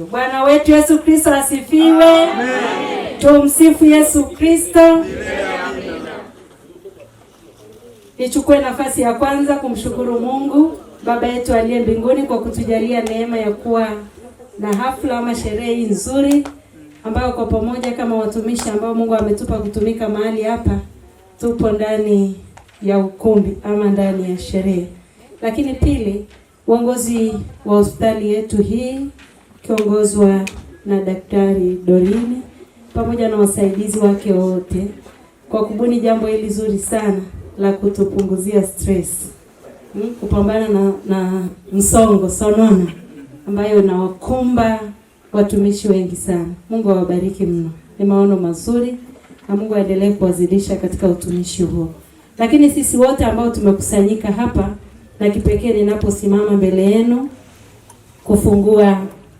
Bwana wetu Yesu Kristo asifiwe. Amen. Tumsifu Yesu Kristo. Nichukue nafasi ya kwanza kumshukuru Mungu Baba yetu aliye mbinguni kwa kutujalia neema ya kuwa na hafla ama sherehe nzuri ambayo kwa pamoja kama watumishi ambao Mungu ametupa kutumika mahali hapa tupo ndani ya ukumbi ama ndani ya sherehe. Lakini pili, uongozi wa hospitali yetu hii kiongozwa na Daktari Dorini pamoja na wasaidizi wake wote kwa kubuni jambo hili zuri sana la kutupunguzia stress, kupambana na msongo sonona ambayo nawakumba watumishi wengi sana. Mungu awabariki mno. Ni maono mazuri na Mungu aendelee kuwazidisha katika utumishi huo. Lakini sisi wote ambao tumekusanyika hapa, na kipekee ninaposimama mbele yenu kufungua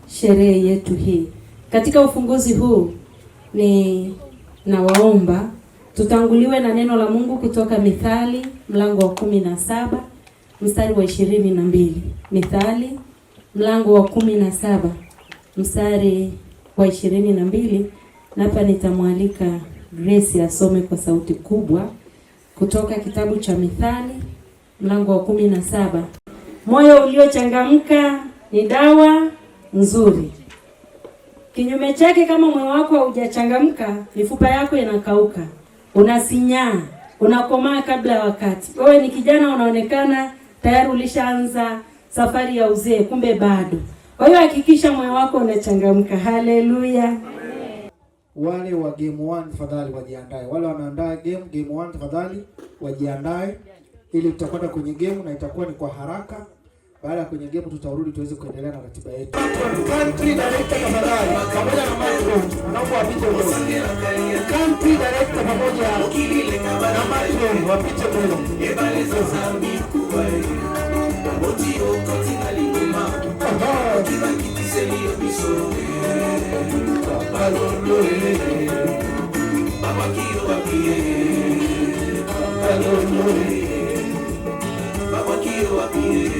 sherehe yetu hii. Katika ufunguzi huu ni nawaomba tutanguliwe na neno la Mungu kutoka Mithali mlango wa 17 mstari wa 22. Mithali mlango wa 17 mstari wa 22, na hapa nitamwalika Grace asome kwa sauti kubwa kutoka kitabu cha Mithali mlango wa 17. Moyo uliochangamka ni dawa nzuri. Kinyume chake, kama moyo wako haujachangamka, mifupa yako inakauka, unasinyaa, unakomaa kabla ya wakati. Wewe ni kijana, unaonekana tayari ulishaanza safari ya uzee, kumbe bado. Kwa hiyo hakikisha moyo wako unachangamka. Haleluya. Wale wa game 1 tafadhali wajiandae. Wale wanaandaa game 1 tafadhali wajiandae, ili tutakwenda kwenye game na itakuwa ni kwa haraka. Baada ya kwenye game tutarudi tuweze kuendelea na ratiba yetu. Country director tafadhali pamoja na Michael, naomba wapite mbele. Country director pamoja na Michael wapite mbele. Ebalezo zambi kubae. Moti okoti ngalingoma. Kiba kitiselio bisore. Balolole. Baba kio wapie. Balolole. Baba kio wapie.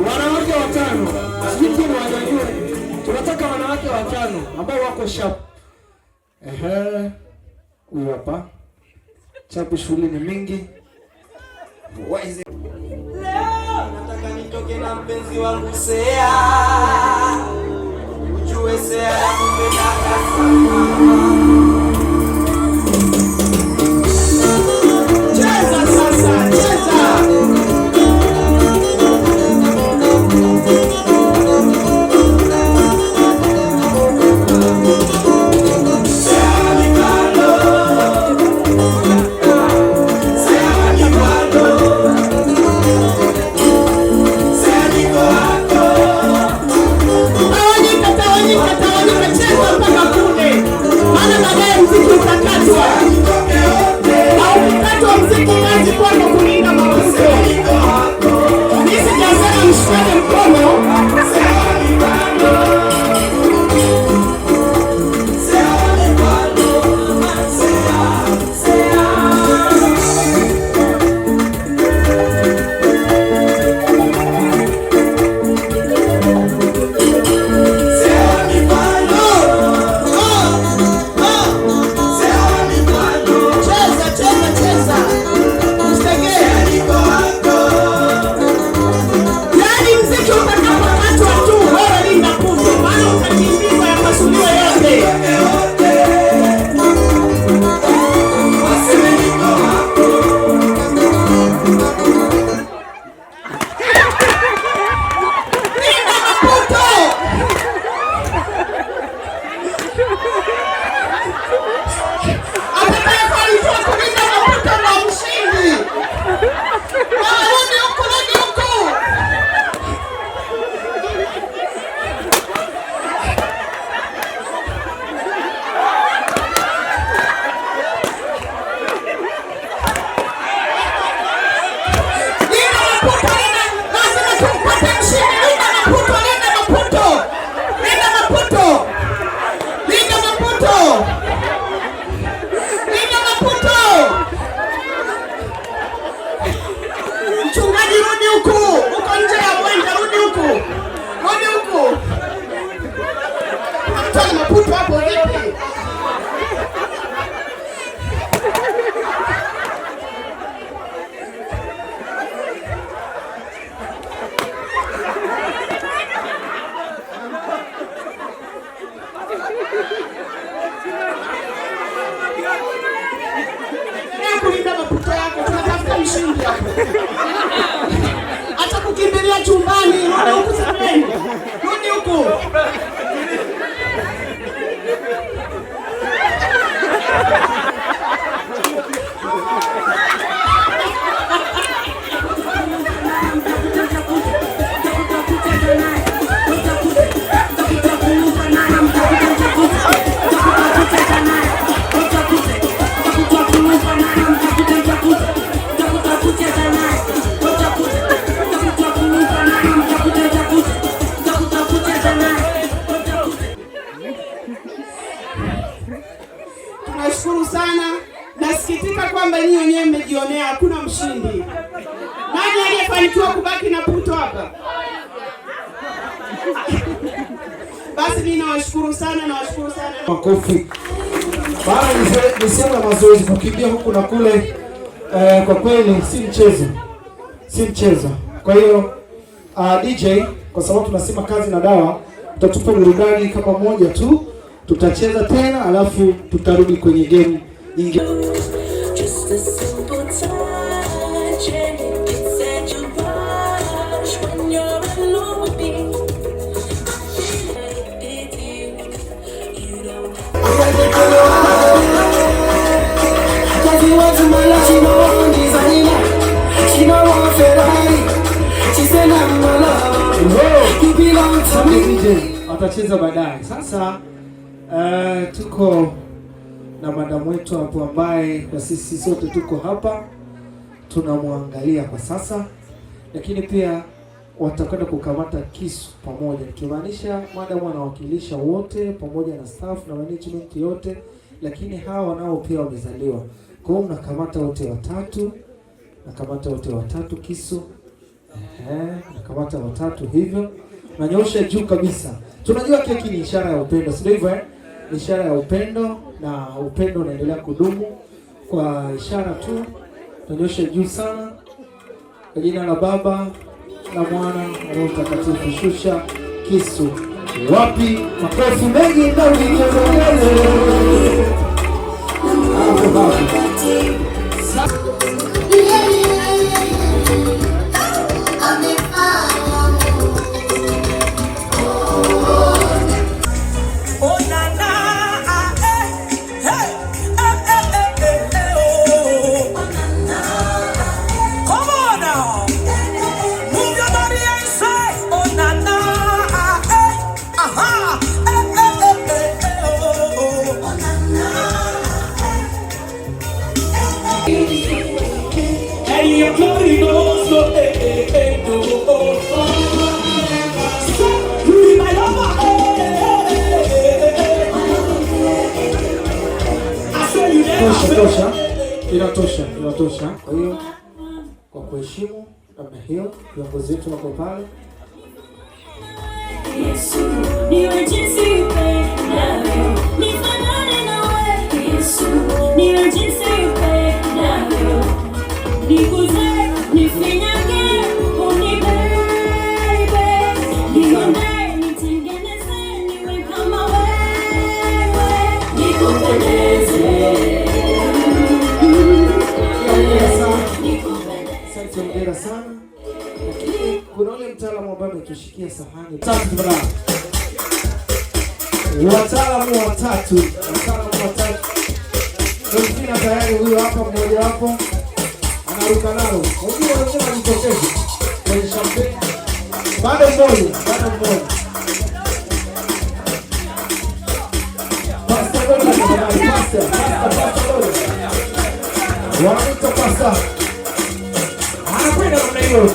Wanawake watano, sisi wanajua. Tunataka wanawake watano ambao wako sharp. Huyu hapa. Chapu shule ni mingi. Leo nataka nitoke na mpenzi wangu Sea. Ujue Sea nakupenda sana. Cheza sasa, cheza. Tawanyika, cheza mpaka kule. Maana Mchungaji rudi huku. Uko nje ya uwanja, rudi huku. Rudi huku. Mtani maputo hapo vipi? Kulinda maputo yako, tunatafuta mshindi hapo. Acha kukimbilia chumbani, rudi huku sebuleni. Rudi huku. Tunashukuru sana. Nasikitika kwamba nyinyi wenyewe mmejionea hakuna mshindi. Nani aliyefanikiwa kubaki na puto hapa? Basi mimi nawashukuru sana, nawashukuru sana. Makofi. Bana ni sehemu ya mazoezi, kukimbia huku na kule, kwa kweli si mchezo. Si mchezo. Kwa hiyo DJ, kwa sababu tunasema kazi na dawa, tutatupa burudani kama moja tu. Tutacheza tena alafu tutarudi kwenye game nyingine. Atacheza baadaye. Sasa tuko na madamu wetu hapo ambaye kwa sisi sote tuko hapa tunamwangalia kwa sasa, lakini pia watakwenda kukamata kisu pamoja, nikimaanisha madamu anawakilisha wote pamoja na staff na management yote, lakini hawa nao pia wamezaliwa. Kwa hiyo mnakamata wote watatu, nakamata wote watatu kisu, nakamata watatu hivyo, nanyosha juu kabisa. Tunajua keki ni ishara ya upendo, sio hivyo eh? Ni ishara ya upendo na upendo unaendelea kudumu kwa ishara tu. Tunyoshe juu sana kwa jina la Baba na Mwana na Roho Mtakatifu. Shusha kisu. Wapi makofi mengi ndio vigelegele. Inatosha. Kwa hiyo kwa kuheshimu namna hiyo viongozi wetu wako pale. Yesu, niwe jinsi upendavyo, nifanane nawe. Yesu, niwe jinsi upendavyo, nikuze, nifinyage, unibebe, nione, nitengeneze, niwe kama wewe, nikupendeze. Hongera sana. Lakini kuna ule mtaalamu ambaye ametushikia sahani. Wataalamu watatu. Ndio tayari huyo hapa mmoja wapo anaruka nalo. Unajua wengine wanajitokeza kwenye champagne. Bado mmoja. Pasta. Anakwenda namna hiyo.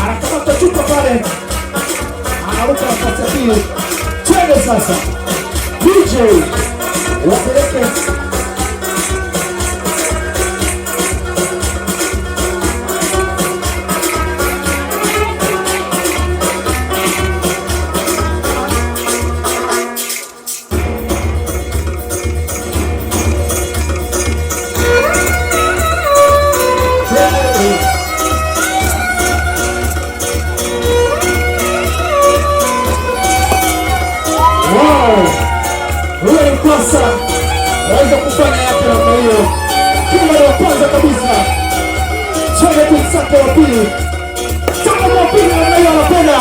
Anakamata chupa pale. Anaruka nafasi ya pili. Twende sasa. DJ wapeleke. kwanza kabisa. Chole kumsaka wa pili. Saka wa pili na hiyo anakwenda.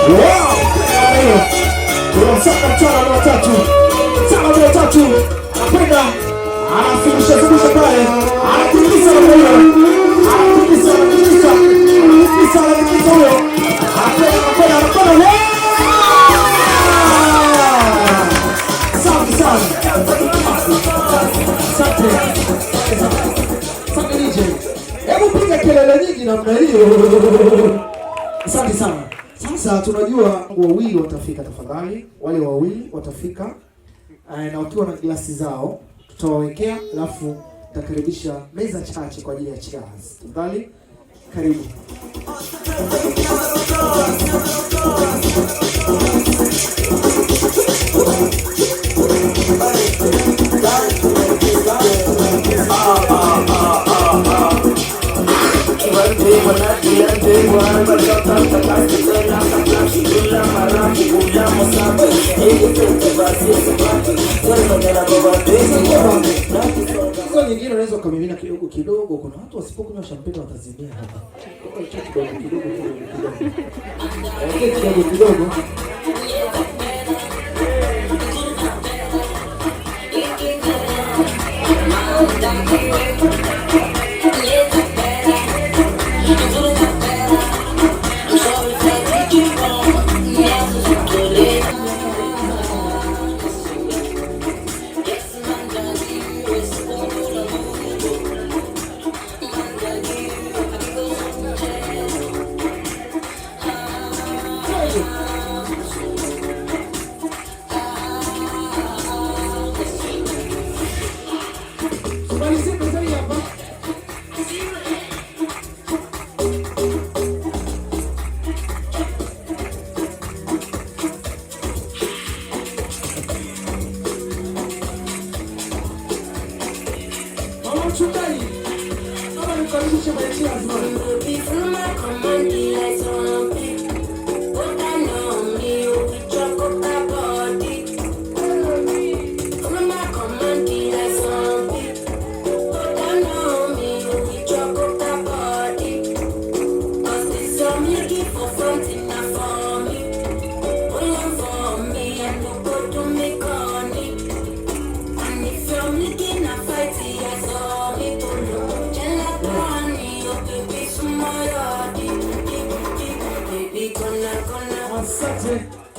Wow! Hiyo. Tunamsaka mchana wa tatu. Saka wa tatu. Anakwenda. Anafundisha pale. Anatikisa na hiyo. Anatikisa huyo. Anakwenda. Safi sana. Asante DJ. Hebu piga kelele nyingi namna hiyo. Asante sana. Sasa tunajua wawili watafika tafadhali. Wale wawili watafika na wakiwa na glasi zao tutawawekea, alafu tutakaribisha meza chache kwa ajili ya cheers. Tafadhali karibu. Kwa nyingine unaweza kumimina kidogo. Kuna watu wasipokunywa champagne watazimia hapa. Kwa kidogo.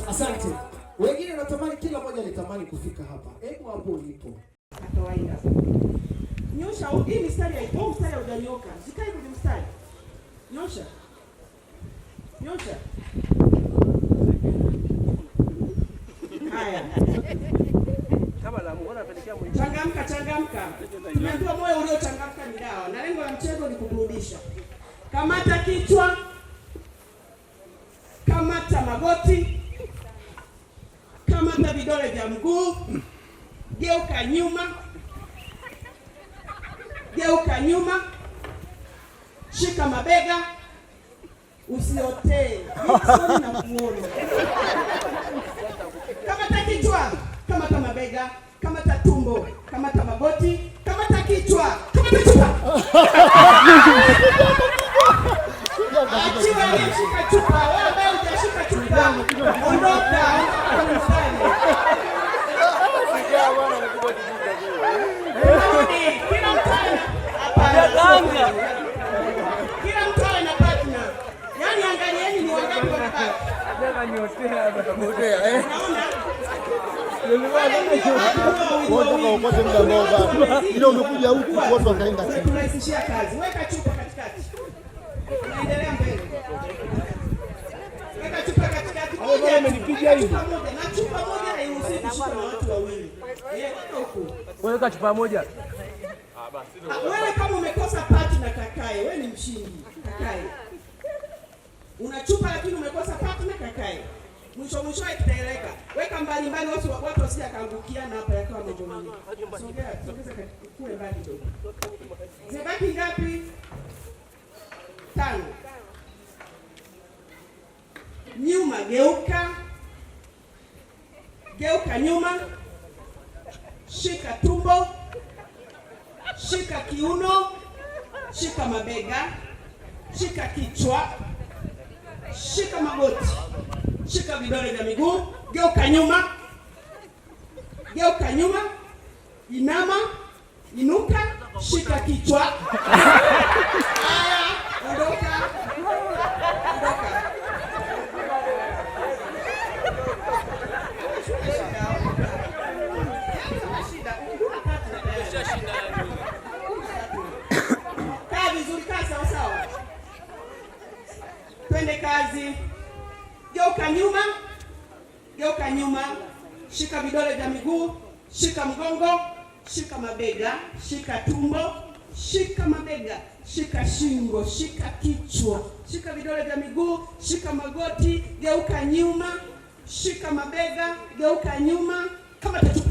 Asante. Wengine natamani kila mmoja alitamani kufika hapa. Hebu hapo ulipo. Kawaida. Nyosha hii mistari hapo, mstari hujanyoka. Zikae kwenye mstari. Nyosha. Haya. Kama la muona apelekea mwingine. Changamka. Tumeambiwa moyo uliochangamka ni dawa. Na lengo la mchezo ni kuburudisha. Kamata kichwa. Kamata magoti. Kamata vidole vya mguu. Geuka nyuma. Shika mabega. Usiotee. Nisoni na kuona. Kamata kichwa. Kamata mabega. Kamata tumbo. Kamata magoti. Kamata kichwa. Achiwa aliyeshika chupa. Wewe ambaye hujashika chupa, ondoka. Kila mtu awe na partner. Yaani angalieni ni wangapi wanabaki. Nataka niotea hapa pamoja. Wote muda mmoja. Ile umekuja huku wote wakaenda chini. Tunaisishia kazi. Weka chupa katikati. Tunaendelea mbele. Weka chupa katikati. Moja amenipiga hivi. Na chupa moja hairuhusiwi kushika na watu wawili. Weka chupa moja. Wewe kama umekosa partner kakae, wewe ni mshindi. Kakae. Una chupa lakini umekosa partner kakae. Mwisho tutaeleka. Weka mbali watu wasije kaangukia na hapa yakawa mambo mengi. Sogeza kule mbali kidogo. Zibaki ngapi? 5. Nyuma geuka nyuma. Shika tumbo. Shika kiuno. shika mabega, shika kichwa, shika magoti, shika vidole vya miguu, geuka nyuma, geuka nyuma, inama, inuka, shika kichwa. Haya, ondoka, ondoka. Kaa vizuri, kaa sawa sawa. Twende kazi. Geuka nyuma, geuka nyuma, shika vidole vya miguu, shika mgongo, shika mabega, shika tumbo, shika mabega, shika shingo, shika kichwa, shika vidole vya miguu, shika magoti, geuka nyuma, shika mabega, geuka nyuma kama tatu.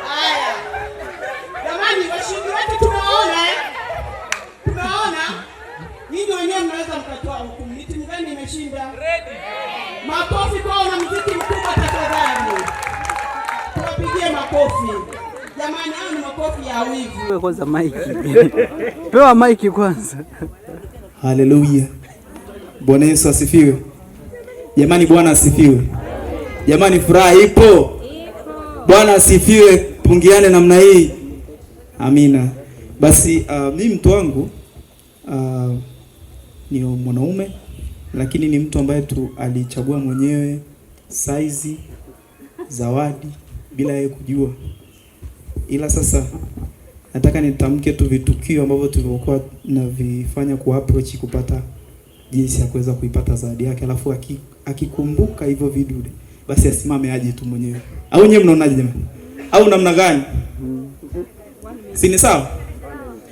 Haya. Jamani, washindi wetu tunaona tunaona. Nyinyi wenyewe mnaweza mkatoa hukumu. Ni timu gani imeshinda? Makofi kwao na muziki mkubwa tafadhali. Tuwapigie makofi. Jamani, hao ni makofi ya wivu. Wewe kwanza maiki. Pewa maiki kwanza. Haleluya. Bwana Yesu asifiwe. Jamani, Bwana asifiwe. Jamani, furaha ipo. Bwana asifiwe. Pungiane namna hii. Amina. Basi mimi mtu wangu ni mwanaume, lakini ni mtu ambaye tu alichagua mwenyewe saizi zawadi bila yeye kujua. Ila sasa nataka nitamke tu vitukio ambavyo tulivyokuwa tunavifanya ku approach kupata jinsi ya kuweza kuipata zawadi yake, alafu akikumbuka hivyo vidude basi asimame aje tu mwenyewe. Au nyewe mnaonaje jamani? Au namna gani? Si ni sawa?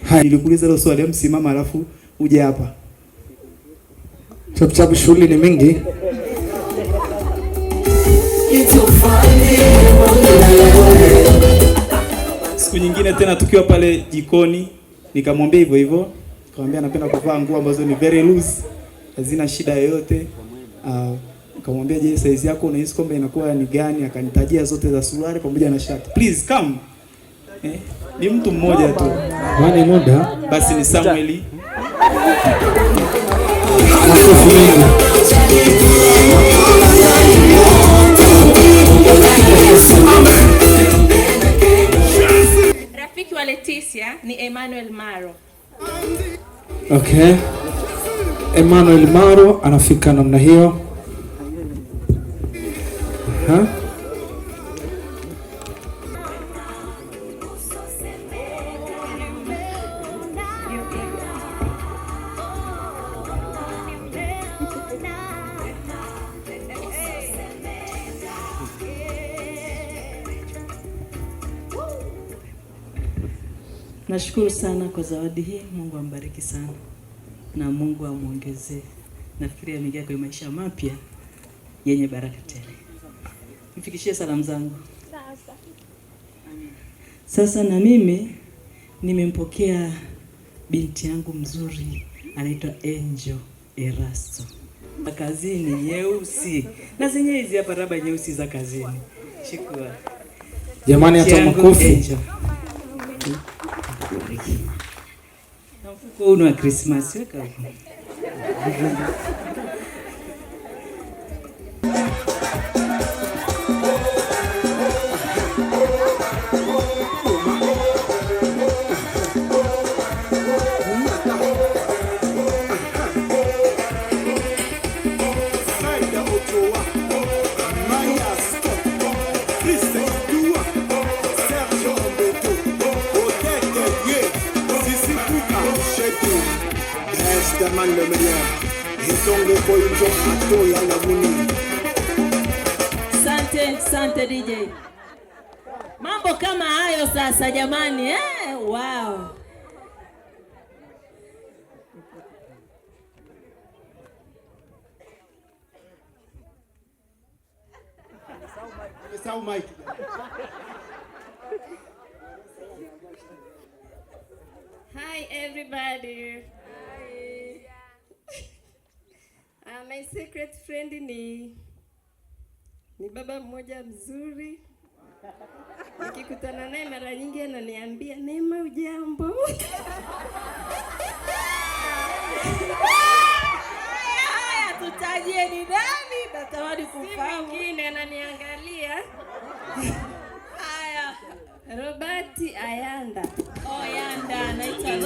Hai, nilikuuliza leo swali, msimama alafu uje hapa. Chapu shughuli ni mingi. Siku nyingine tena tukiwa pale jikoni nikamwambia hivyo hivyo. Nikamwambia napenda kuvaa nguo ambazo ni very loose, hazina shida yoyote. Nikamwambia je, size yako unahisi kwamba inakuwa ni gani? Akanitajia zote za suruali pamoja na shati. Please come. Ni mtu mmoja tu. Wani muda. Basi ni Samueli. Rafiki wa Leticia ni Emmanuel Maro. Okay. Emmanuel Maro anafika namna hiyo. Nashukuru sana kwa zawadi hii. Mungu ambariki sana na Mungu amuongezee. Nafikiria ameingia kwa maisha mapya yenye baraka tele. Mfikishie salamu zangu. Sasa na mimi nimempokea binti yangu mzuri anaitwa Angel Erasto. Kazini nyeusi. Na zenyewe hizi hapa raba nyeusi za kazini. Shukrani. Jamani, hata makofi. Na mfuko huu wa Christmas weka huko. Asante DJ. Mambo kama hayo sasa jamani, wow. Hi everybody. Hi. My secret friend ni baba mmoja mzuri Nikikutana naye mara nyingi ananiambia, Neema ujambo? Tutajie ni nani? Natamani kufahamu. Mwingine ananiangalia. Haya, Robert Ayanda. Yanda, naitwa